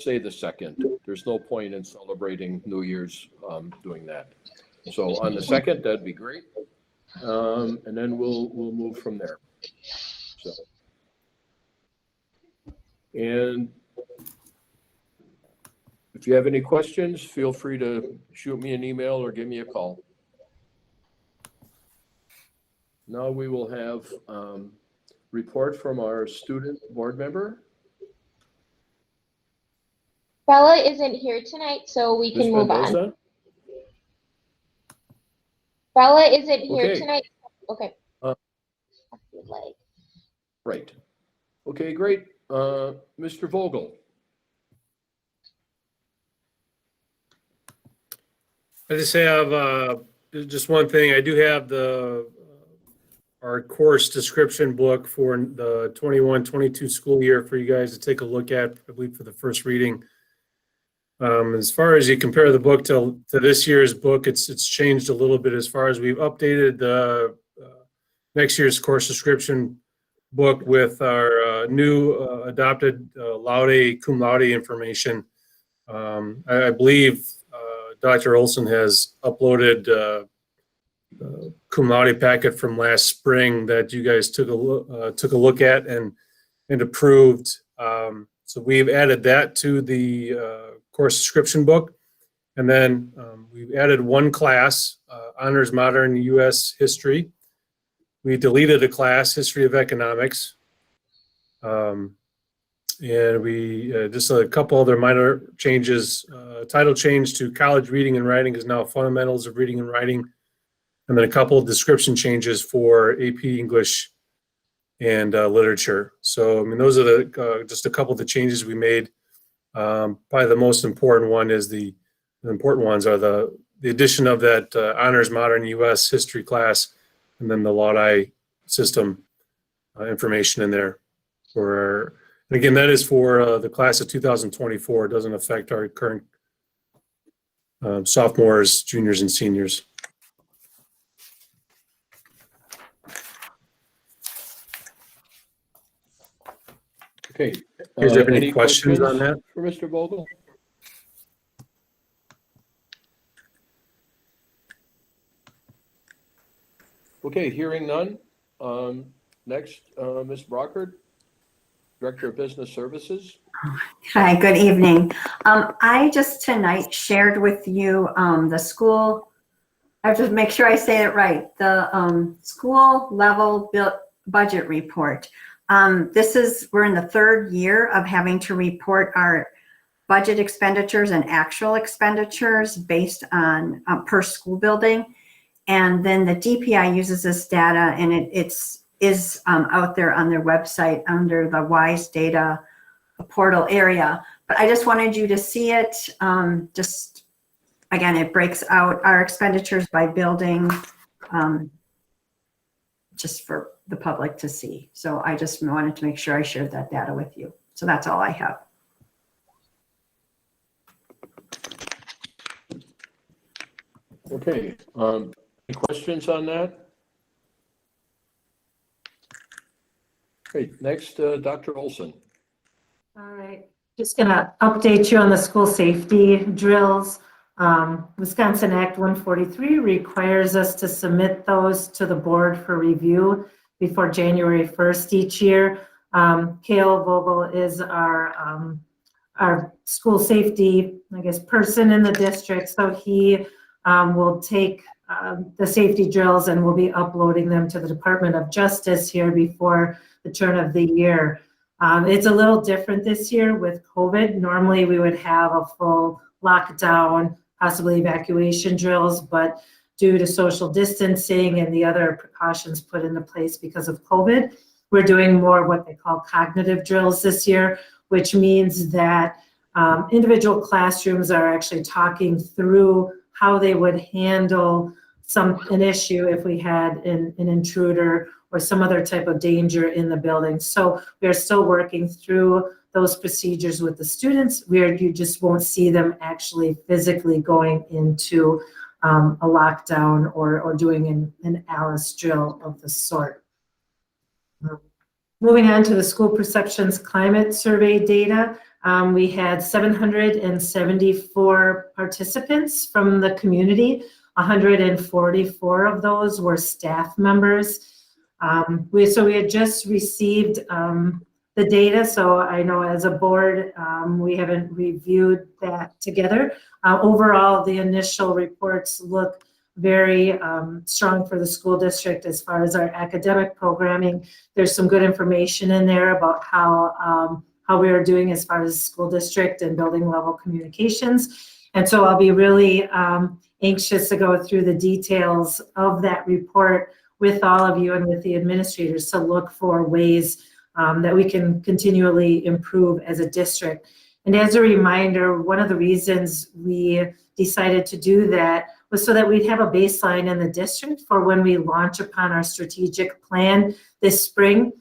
say the 2nd. There's no point in celebrating New Year's doing that. So on the 2nd, that'd be great. And then we'll move from there. So, and if you have any questions, feel free to shoot me an email or give me a call. Now we will have report from our student board member. Bella isn't here tonight, so we can move on. Bella isn't here tonight. Okay. Right. Okay, great. Mr. Vogel. I just have just one thing. I do have our course description book for the 21-22 school year for you guys to take a look at, I believe, for the first reading. As far as you compare the book to this year's book, it's changed a little bit as far as we've updated the next year's course description book with our new adopted laude, cum laude information. I believe Dr. Olson has uploaded cum laude packet from last spring that you guys took a look at and approved. So we've added that to the course description book, and then we've added one class, Honors Modern U.S. History. We deleted a class, History of Economics, and we just a couple other minor changes. Title change to College Reading and Writing is now Fundamentals of Reading and Writing, and then a couple of description changes for AP English and literature. So, I mean, those are just a couple of the changes we made. Probably the most important one is the important ones are the addition of that Honors Modern U.S. History class, and then the Laude system information in there. And again, that is for the class of 2024. It doesn't affect our current sophomores, juniors, and seniors. Okay. Do you have any questions on that? For Mr. Vogel? Okay, hearing none. Next, Ms. Brockert, Director of Business Services. Hi, good evening. I just tonight shared with you the school, I have to make sure I say it right, the school level budget report. We're in the 3rd year of having to report our budget expenditures and actual expenditures based on per school building. And then the DPI uses this data, and it is out there on their website under the WISE data portal area. But I just wanted you to see it. Just again, it breaks out our expenditures by building, just for the public to see. So I just wanted to make sure I shared that data with you. So that's all I have. Okay. Any questions on that? Okay, next, Dr. Olson. All right, just gonna update you on the school safety drills. Wisconsin Act 143 requires us to submit those to the board for review before January 1st each year. Kale Vogel is our school safety, I guess, person in the district. So he will take the safety drills and we'll be uploading them to the Department of Justice here before the turn of the year. It's a little different this year with COVID. Normally we would have a full lockdown, possibly evacuation drills, but due to social distancing and the other precautions put into place because of COVID, we're doing more what they call cognitive drills this year, which means that individual classrooms are actually talking through how they would handle an issue if we had an intruder or some other type of danger in the building. So we're still working through those procedures with the students where you just won't see them actually physically going into a lockdown or doing an ALICE drill of the sort. Moving on to the school perceptions climate survey data. We had 774 participants from the community. 144 of those were staff members. So we had just received the data, so I know as a board, we haven't reviewed that together. Overall, the initial reports look very strong for the school district as far as our academic programming. There's some good information in there about how we are doing as far as school district and building level communications. And so I'll be really anxious to go through the details of that report with all of you and with the administrators to look for ways that we can continually improve as a district. And as a reminder, one of the reasons we decided to do that was so that we'd have a baseline in the district for when we launch upon our strategic plan this spring,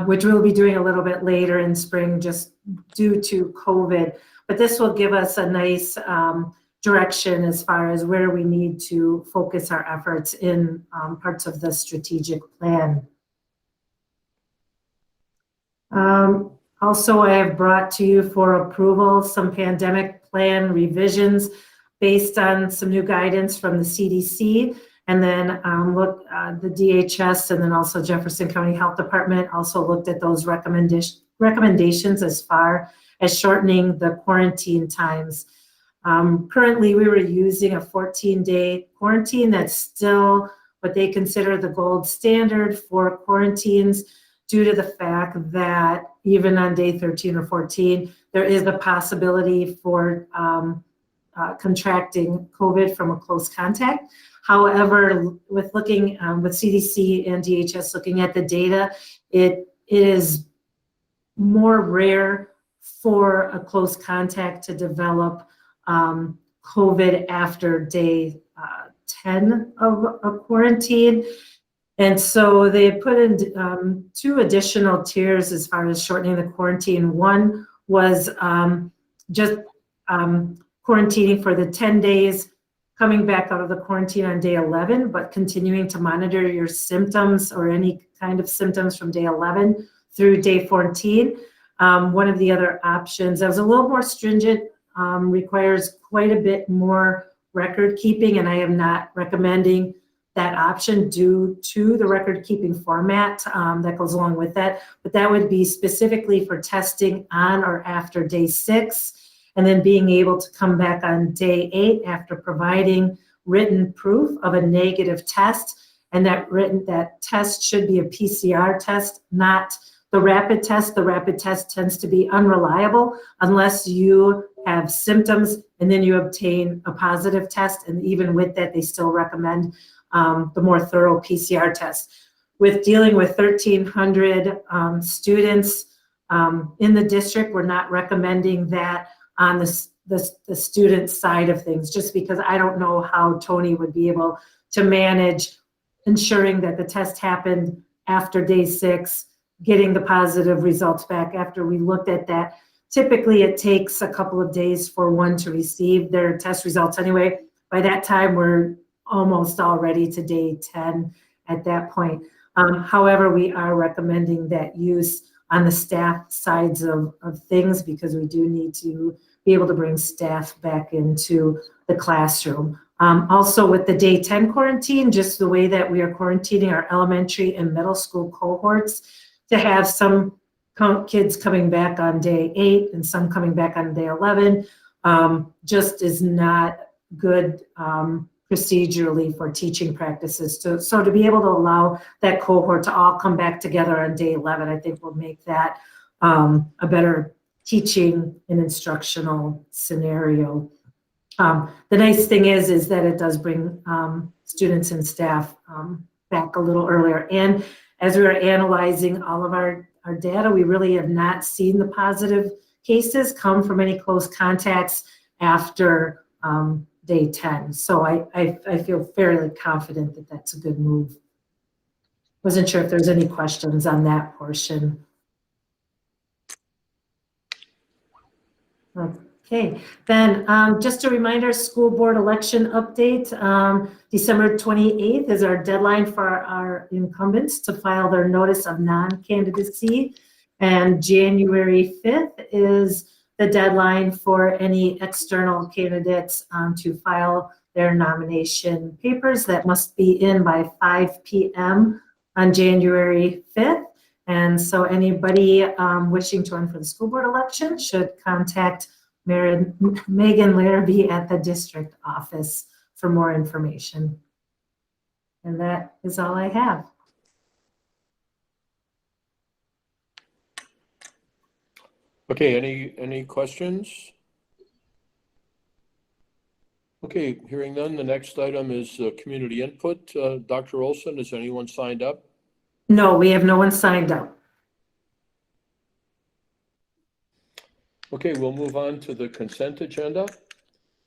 which we'll be doing a little bit later in spring just due to COVID. But this will give us a nice direction as far as where we need to focus our efforts in parts of the strategic plan. Also, I have brought to you for approval some pandemic plan revisions based on some new guidance from the CDC, and then the DHS and then also Jefferson County Health Department also looked at those recommendations as far as shortening the quarantine times. Currently, we were using a 14-day quarantine. That's still what they consider the gold standard for quarantines, due to the fact that even on day 13 or 14, there is a possibility for contracting COVID from a close contact. However, with looking with CDC and DHS looking at the data, it is more rare for a close contact to develop COVID after day 10 of a quarantine. And so they put in 2 additional tiers as far as shortening the quarantine. One was just quarantining for the 10 days, coming back out of the quarantine on day 11, but continuing to monitor your symptoms or any kind of symptoms from day 11 through day 14. One of the other options that was a little more stringent, requires quite a bit more record keeping, and I am not recommending that option due to the record keeping format that goes along with that. But that would be specifically for testing on or after day 6, and then being able to come back on day 8 after providing written proof of a negative test. And that test should be a PCR test, not the rapid test. The rapid test tends to be unreliable unless you have symptoms and then you obtain a positive test. And even with that, they still recommend the more thorough PCR test. With dealing with 1,300 students in the district, we're not recommending that on the student side of things, just because I don't know how Tony would be able to manage ensuring that the test happened after day 6, getting the positive results back after we looked at that. Typically, it takes a couple of days for one to receive their test results anyway. By that time, we're almost already to day 10 at that point. However, we are recommending that use on the staff sides of things, because we do need to be able to bring staff back into the classroom. Also with the day 10 quarantine, just the way that we are quarantining our elementary and middle school cohorts, to have some kids coming back on day 8 and some coming back on day 11, just is not good procedurally for teaching practices. So to be able to allow that cohort to all come back together on day 11, I think will make that a better teaching and instructional scenario. The nice thing is that it does bring students and staff back a little earlier. And as we were analyzing all of our data, we really have not seen the positive cases come from any close contacts after day 10. So I feel fairly confident that that's a good move. Wasn't sure if there's any questions on that portion. Okay, then just a reminder, school board election update. December 28th is our deadline for our incumbents to file their notice of non-candidacy. And January 5th is the deadline for any external candidates to file their nomination papers. That must be in by 5 p.m. on January 5th. And so anybody wishing to run for the school board election should contact Megan Larrabee at the district office for more information. And that is all I have. Okay, any questions? Okay, hearing none, the next item is community input. Dr. Olson, has anyone signed up? No, we have no one signed up. Okay, we'll move on to the consent agenda.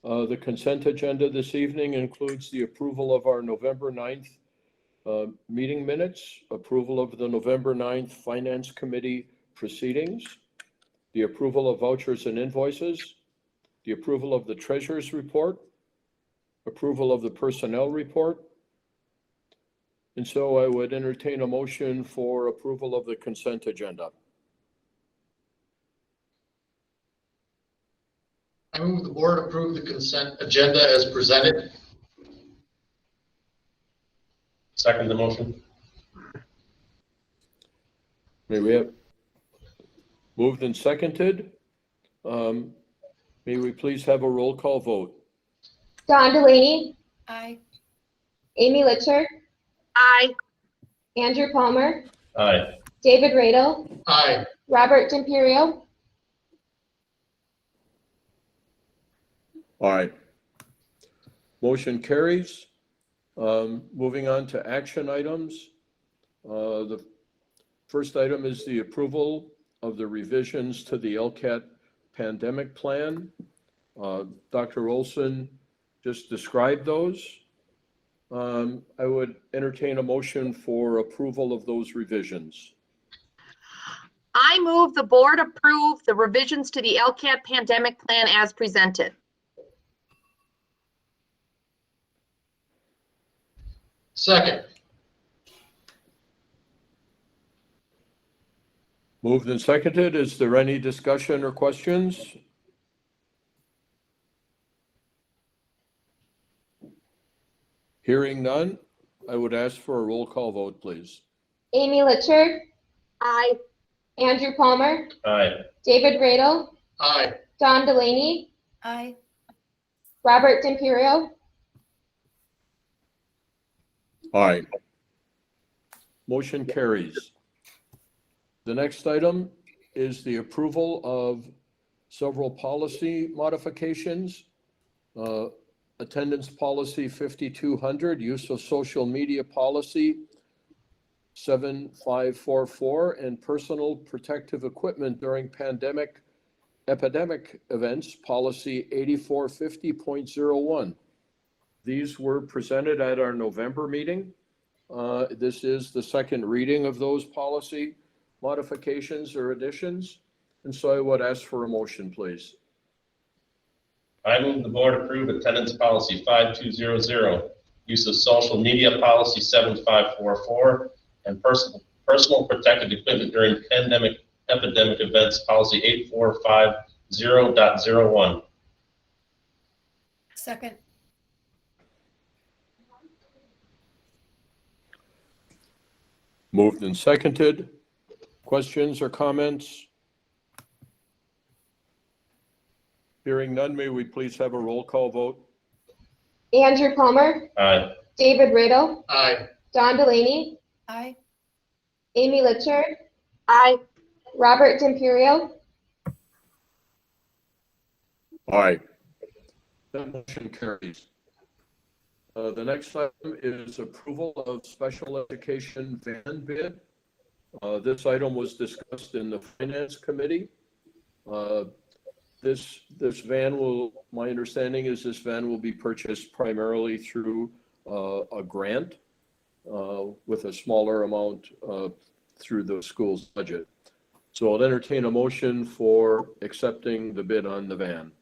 The consent agenda this evening includes the approval of our November 9th meeting minutes, approval of the November 9th Finance Committee proceedings, the approval of vouchers and invoices, the approval of the treasurer's report, approval of the personnel report. And so I would entertain a motion for approval of the consent agenda. I move the board approve the consent agenda as presented. Second the motion. May we have moved and seconded? May we please have a roll call vote? Don Delaney, Aye. Amy Litcher, Aye. Andrew Palmer, Aye. David Radel, Aye. Robert D'Imperio, All right. Motion carries. Moving on to action items. The first item is the approval of the revisions to the LCAT pandemic plan. Dr. Olson just described those. I would entertain a motion for approval of those revisions. I move the board approve the revisions to the LCAT pandemic plan as presented. Second. Moved and seconded. Is there any discussion or questions? Hearing none, I would ask for a roll call vote, please. Amy Litcher, Aye. Andrew Palmer, Aye. David Radel, Aye. Don Delaney, Aye. Robert D'Imperio, Aye. Motion carries. The next item is the approval of several policy modifications. Attendance policy 5200, use of social media policy 7544, and personal protective equipment during epidemic events policy 8450.01. These were presented at our November meeting. This is the second reading of those policy modifications or additions. And so I would ask for a motion, please. I move the board approve attendance policy 5200, use of social media policy 7544, and personal protective equipment during epidemic events policy 8450.01. Second. Moved and seconded. Questions or comments? Hearing none, may we please have a roll call vote? Andrew Palmer, Aye. David Radel, Aye. Don Delaney, Aye. Amy Litcher, Aye. Robert D'Imperio, Aye. That motion carries. The next item is approval of special education van bid. This item was discussed in the Finance Committee. This van will, my understanding is this van will be purchased primarily through a grant with a smaller amount through the school's budget. So I'll entertain a motion for accepting the bid on the van.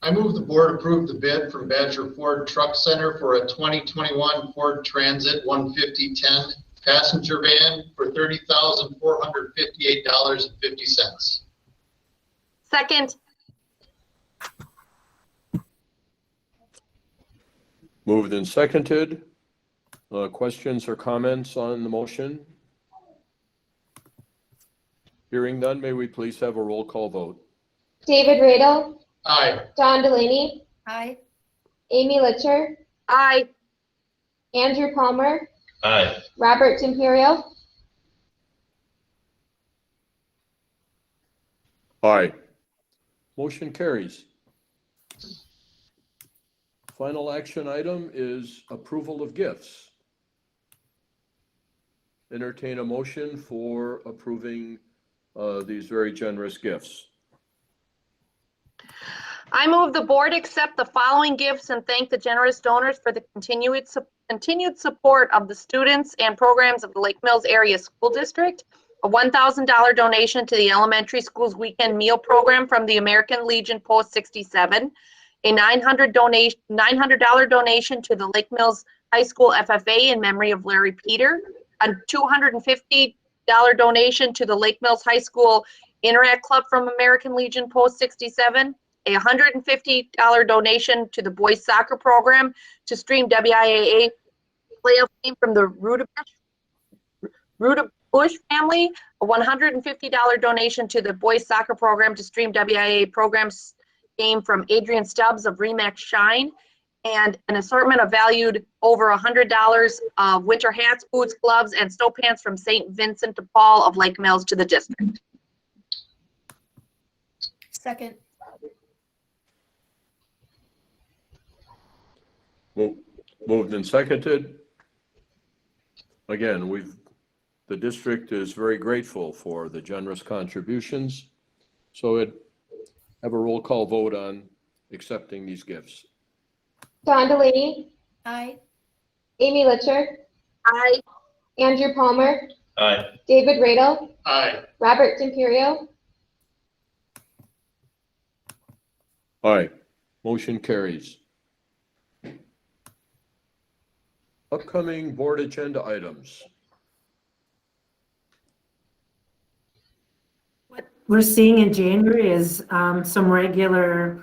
I move the board approve the bid from Badger Ford Truck Center for a 2021 Ford Transit 15010 passenger van for $30,458.50. Second. Moved and seconded. Questions or comments on the motion? Hearing none, may we please have a roll call vote? David Radel, Aye. Don Delaney, Aye. Amy Litcher, Aye. Andrew Palmer, Aye. Robert Timperio, Aye. Motion carries. Final action item is approval of gifts. Entertain a motion for approving these very generous gifts. I move the board accept the following gifts and thank the generous donors for the continued support of the students and programs of the Lake Mills Area School District. A $1,000 donation to the elementary school's weekend meal program from the American Legion Post 67. A $900 donation to the Lake Mills High School FFA in memory of Larry Peter. A $250 donation to the Lake Mills High School Interact Club from American Legion Post 67. A $150 donation to the boys soccer program to stream WIAA playoff game from the Ruda Bush family. A $150 donation to the boys soccer program to stream WIAA programs game from Adrian Stubbs of Remax Shine. And an assortment of valued over $100 of winter hats, boots, gloves, and snow pants from St. Vincent de Paul of Lake Mills to the district. Second. Moved and seconded. Again, the district is very grateful for the generous contributions. So have a roll call vote on accepting these gifts. Don Delaney, Aye. Amy Litcher, Aye. Andrew Palmer, Aye. David Radel, Aye. Robert Timperio, Aye. Motion carries. Upcoming board agenda items. What we're seeing in January is some regular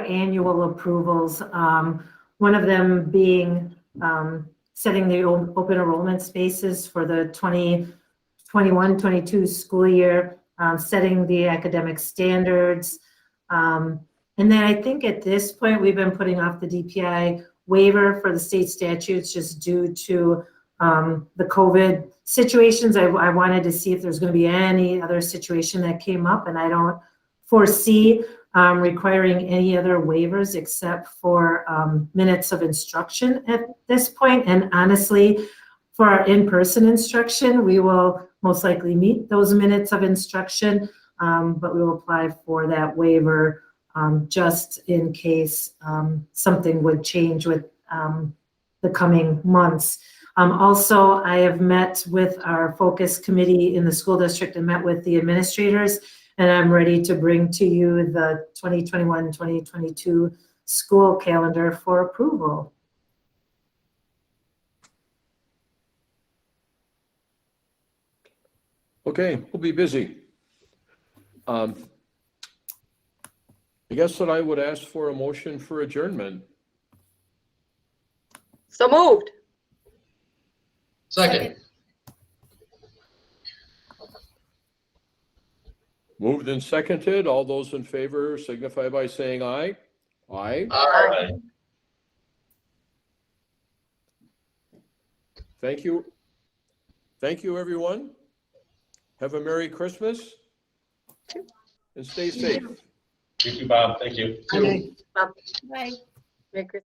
annual approvals. One of them being setting the open enrollment spaces for the 2021-22 school year, setting the academic standards. And then I think at this point, we've been putting off the DPI waiver for the state statutes just due to the COVID situations. I wanted to see if there's going to be any other situation that came up, and I don't foresee requiring any other waivers except for minutes of instruction at this point. And honestly, for our in-person instruction, we will most likely meet those minutes of instruction, but we will apply for that waiver just in case something would change with the coming months. Also, I have met with our focus committee in the school district and met with the administrators, and I'm ready to bring to you the 2021-2022 school calendar for approval. Okay, we'll be busy. I guess that I would ask for a motion for adjournment. So moved. Second. Moved and seconded. All those in favor signify by saying aye. Aye. Aye. Thank you. Thank you, everyone. Have a Merry Christmas and stay safe. You too, Bob. Thank you. Bye. Merry Christmas.